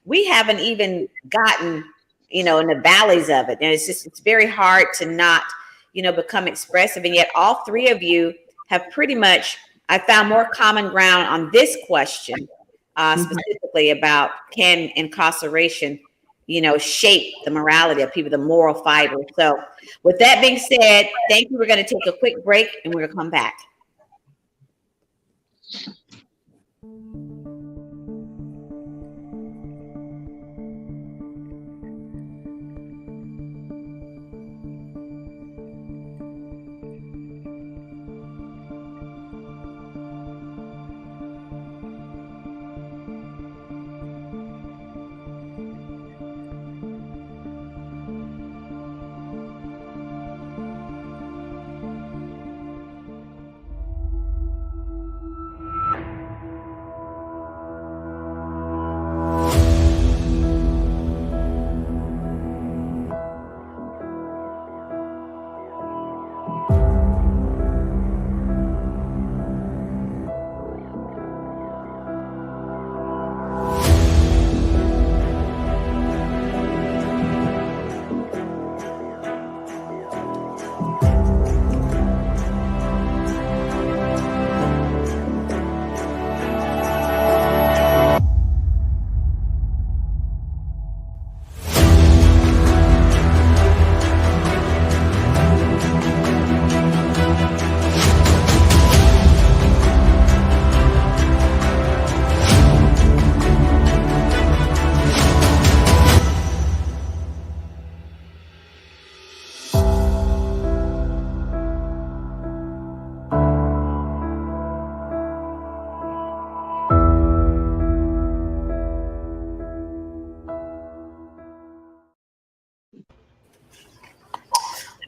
we haven't even gotten, in the valleys of it. And it's very hard to not, become expressive. And yet all three of you have pretty much, I found more common ground on this question, specifically about can incarceration, shape the morality of people, the moral fiber. So with that being said, thank you. We're going to take a quick break and we're going to come back.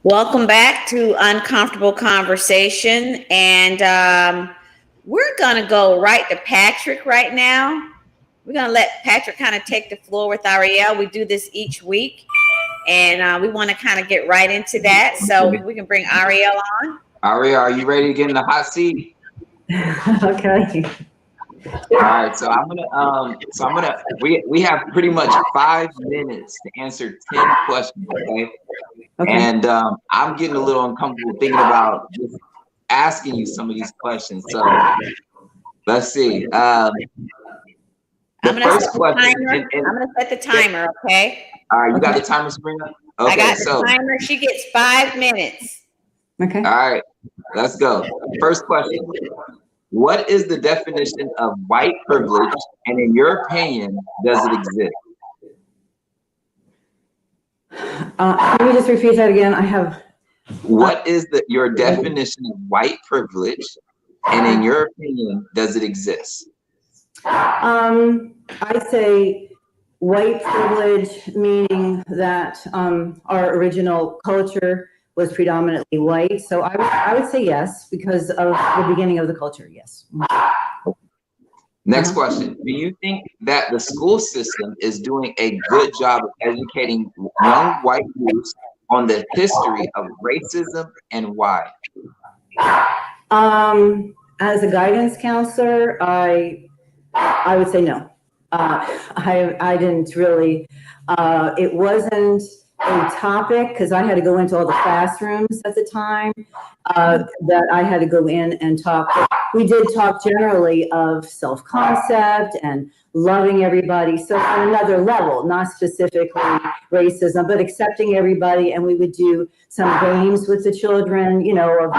Welcome back to Uncomfortable Conversation. And we're going to go right to Patrick right now. We're going to let Patrick kind of take the floor with Ariel. We do this each week. And we want to kind of get right into that. So we can bring Ariel on. Ariel, are you ready to get in the hot seat? Okay. All right, so we have pretty much 5 minutes to answer 10 questions, okay? And I'm getting a little uncomfortable thinking about just asking you some of these questions. So let's see. I'm gonna set the timer, okay? All right, you got the timer, Sabrina? Okay, I got the timer. She gets 5 minutes. Okay. All right, let's go. First question. What is the definition of white privilege, and in your opinion, does it exist? Can you just repeat that again? What is your definition of white privilege, and in your opinion, does it exist? I'd say white privilege, meaning that our original culture was predominantly white. So I would say yes, because of the beginning of the culture, yes. Next question. Do you think that the school system is doing a good job of educating young white youths on the history of racism and why? As a guidance counselor, I would say no. I didn't really, it wasn't a topic because I had to go into all the classrooms at the time that I had to go in and talk. We did talk generally of self-concept and loving everybody. So on another level, not specifically racism, but accepting everybody. And we would do some games with the children, you know, of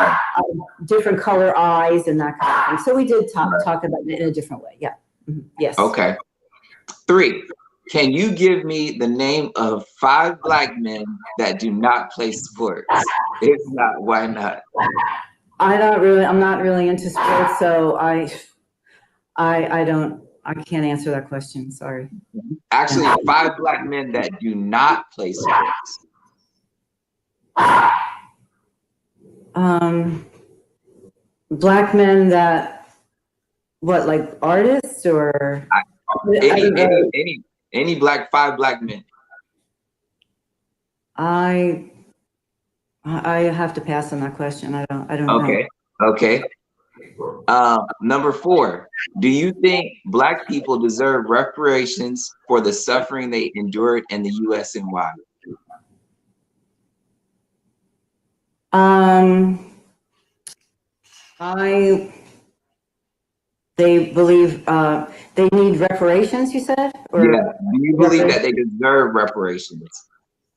different color eyes and that kind of thing. So we did talk about it in a different way. Yeah. Mm-hmm. Yes. Okay. 3. Can you give me the name of 5 Black men that do not play sports? If not, why not? I'm not really into sports, so I can't answer that question. Sorry. Actually, 5 Black men that do not play sports. Black men that, what, like artists or? Any 5 Black men. I have to pass on that question. I don't know. Okay. Number 4, do you think Black people deserve reparations for the suffering they endured in the U.S. and why? They believe they need reparations, you said? Or yeah. Do you believe that they deserve reparations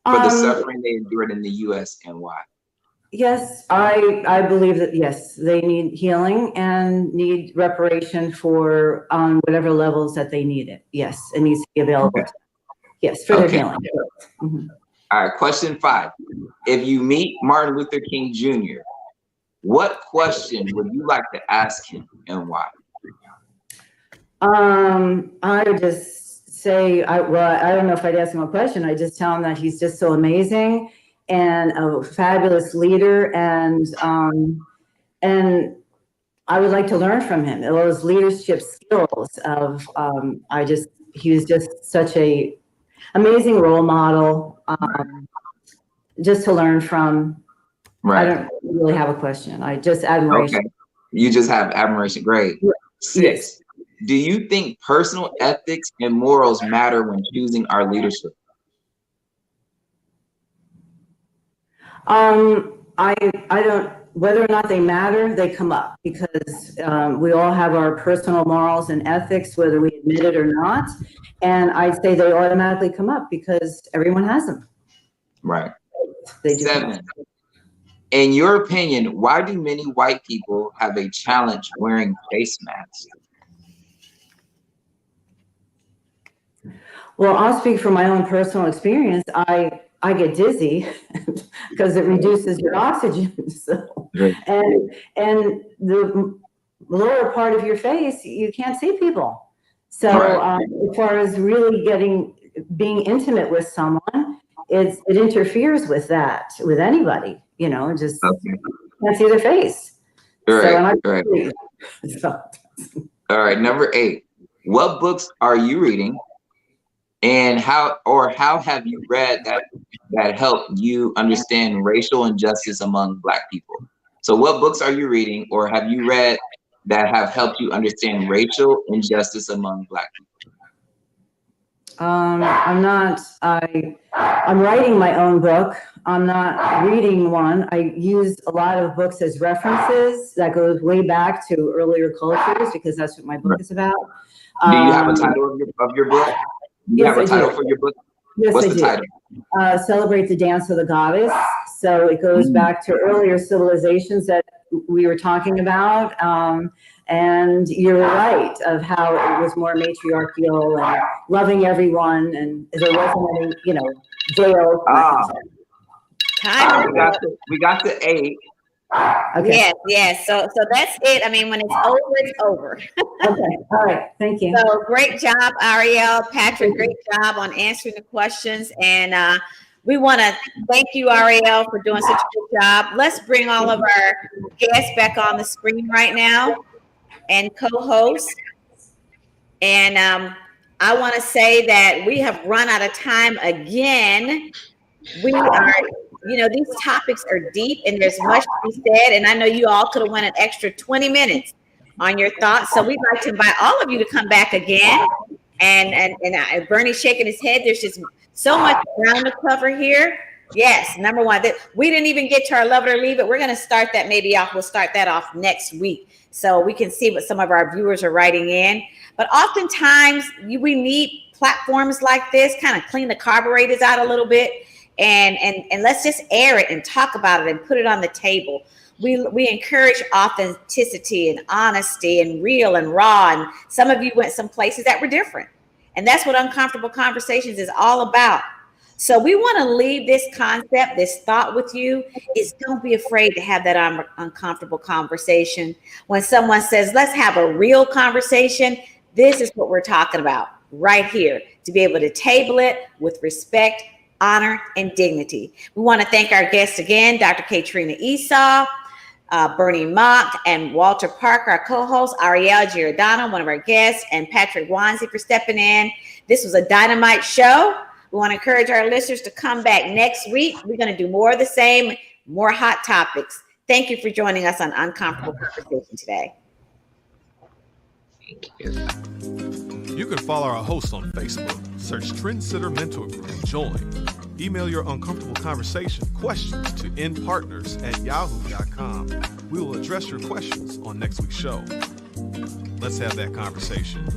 for the suffering they endured in the U.S. and why? Yes, I believe that, yes, they need healing and need reparation for whatever levels that they need it. Yes, it needs to be available. Okay. Yes, for their healing. Mm-hmm. All right, question 5. If you meet Martin Luther King Jr., what question would you like to ask him and why? I would just say, I don't know if I'd ask him a question. I just tell him that he's just so amazing and a fabulous leader, and I would like to learn from him. Those leadership skills of, he was just such a amazing role model, just to learn from. Right. I don't really have a question. I just admiration. Okay. You just have admiration. Great. 6. Yes. Do you think personal ethics and morals matter when choosing our leadership? I don't, whether or not they matter, they come up because we all have our personal morals and ethics, whether we admit it or not. And I'd say they automatically come up because everyone has them. Right. They do. 7. In your opinion, why do many white people have a challenge wearing face masks? Well, I'll speak from my own personal experience. I get dizzy because it reduces your oxygen. So, and the lower part of your face, you can't see people. So as far as really being intimate with someone, it interferes with that, with anybody, you know, just can't see their face. All right, number 8. What books are you reading? And how have you read that helped you understand racial injustice among Black people? So what books are you reading or have you read that have helped you understand racial injustice among Black people? I'm writing my own book. I'm not reading one. I use a lot of books as references that goes way back to earlier cultures because that's what my book is about. Do you have a title of your book? You have a title for your book? Yes, What's I the do. title? Celebrate the Dance of the Goddess. So it goes back to earlier civilizations that we were talking about. And you're right of how it was more matriarchal and loving everyone, and there wasn't any, veil. Time. We got to 8. Okay. Yes. So that's it. I mean, when it's over, it's over. Okay. All right. Thank you. So great job, Ariel, Patrick. Great job on answering the questions. And we want to thank you, Ariel, for doing such a good job. Let's bring all of our guests back on the screen right now and co-host. And I want to say that we have run out of time again. We are, these topics are deep and there's much to be said. And I know you all could have went an extra 20 minutes on your thoughts. So we'd like to invite all of you to come back again. And Bernie's shaking his head. There's just so much ground to cover here. Yes, number one, that we didn't even get to our love it or leave it. We're going to start that we'll start that off next week so we can see what some of our viewers are writing in. But oftentimes we need platforms like this, kind of clean the carburetors out a little bit. And let's just air it and talk about it and put it on the table. We encourage authenticity and honesty and real and raw. And some of you went some places that were different. And that's what Uncomfortable Conversations is all about. So we want to leave this concept, this thought with you is don't be afraid to have that uncomfortable conversation. When someone says, let's have a real conversation, this is what we're talking about right here, to be able to table it with respect, honor, and dignity. We want to thank our guests again, Dr. Katrina Esau, Bernie Mock, and Walter Parker, our co-host, Ariel Giordano, one of our guests, and Patrick Wanzi for stepping in. This was a dynamite show. We want to encourage our listeners to come back next week. We're going to do more of the same, more hot topics. Thank you for joining us on Uncomfortable Conversation today. Thank you. You can follow our hosts on Facebook. Search Trendsetter Mentor Group and join. Email your uncomfortable conversation questions to npartners@yahoo.com. We will address your questions on next week's show. Let's have that conversation.